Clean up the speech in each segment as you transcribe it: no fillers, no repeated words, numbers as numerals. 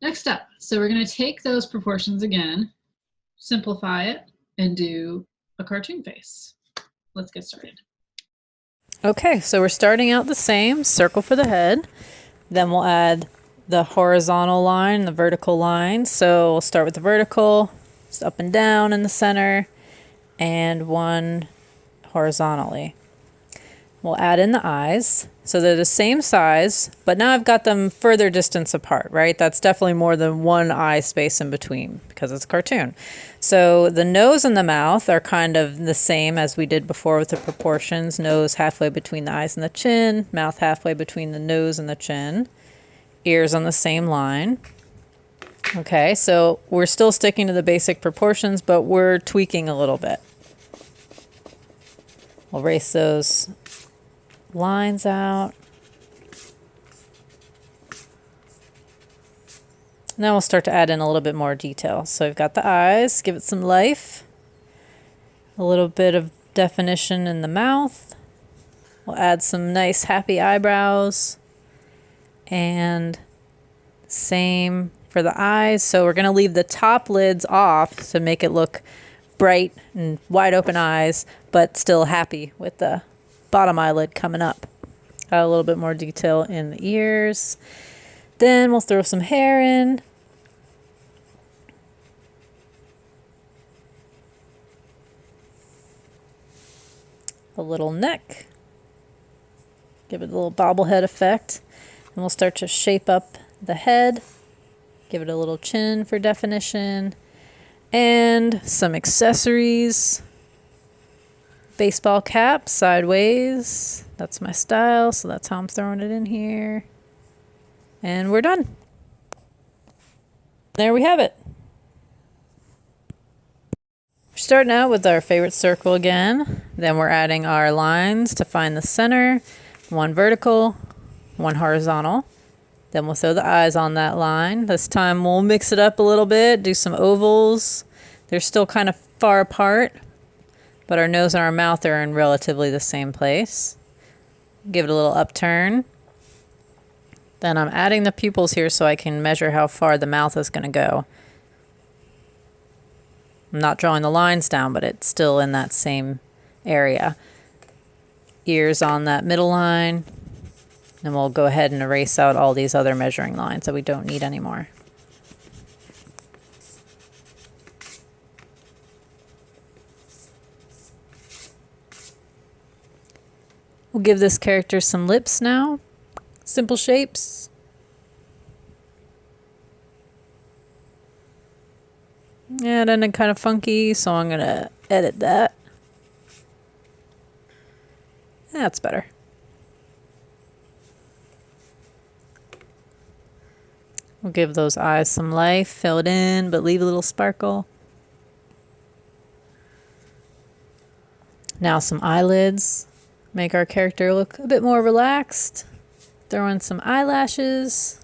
Next up, so we're going to take those proportions again, simplify it, and do a cartoon face. Let's get started. Okay, so we're starting out the same, circle for the head. Then we'll add the horizontal line, the vertical line. So we'll start with the vertical, just up and down in the center, and one horizontally. We'll add in the eyes. So they're the same size, but now I've got them further distance apart, right? That's definitely more than one eye space in between because it's a cartoon. So the nose and the mouth are kind of the same as we did before with the proportions. Nose halfway between the eyes and the chin, mouth halfway between the nose and the chin, ears on the same line. Okay, so we're still sticking to the basic proportions, but we're tweaking a little bit. We'll erase those lines out. Now we'll start to add in a little bit more detail. So we've got the eyes, give it some life. A little bit of definition in the mouth. We'll add some nice happy eyebrows. And same for the eyes. So we're going to leave the top lids off to make it look bright and wide open eyes, but still happy with the bottom eyelid coming up. Got a little bit more detail in the ears. Then we'll throw some hair in. A little neck. Give it a little bobblehead effect. And we'll start to shape up the head. Give it a little chin for definition. And some accessories. Baseball cap, sideways. That's my style, so that's how I'm throwing it in here. And we're done. There we have it. We're starting out with our favorite circle again. Then we're adding our lines to find the center. One vertical, one horizontal. Then we'll throw the eyes on that line. This time we'll mix it up a little bit, do some ovals. They're still kind of far apart, but our nose and our mouth are in relatively the same place. Give it a little upturn. Then I'm adding the pupils here so I can measure how far the mouth is going to go. I'm not drawing the lines down, but it's still in that same area. Ears on that middle line. And we'll go ahead and erase out all these other measuring lines that we don't need anymore. We'll give this character some lips now. Simple shapes. Yeah, it ended kind of funky, so I'm going to edit that. That's better. We'll give those eyes some life, fill it in, but leave a little sparkle. Now some eyelids. Make our character look a bit more relaxed. Throw in some eyelashes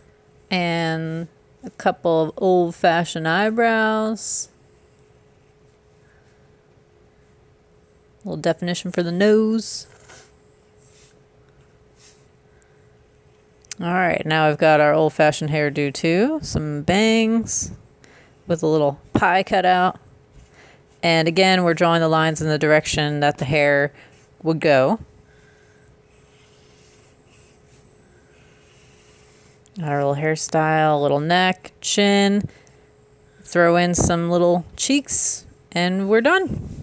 and a couple of old-fashioned eyebrows. A little definition for the nose. All right, now I've got our old-fashioned hairdo too. Some bangs with a little pie cut out. And again, we're drawing the lines in the direction that the hair would go. Our little hairstyle, little neck, chin. Throw in some little cheeks, and we're done.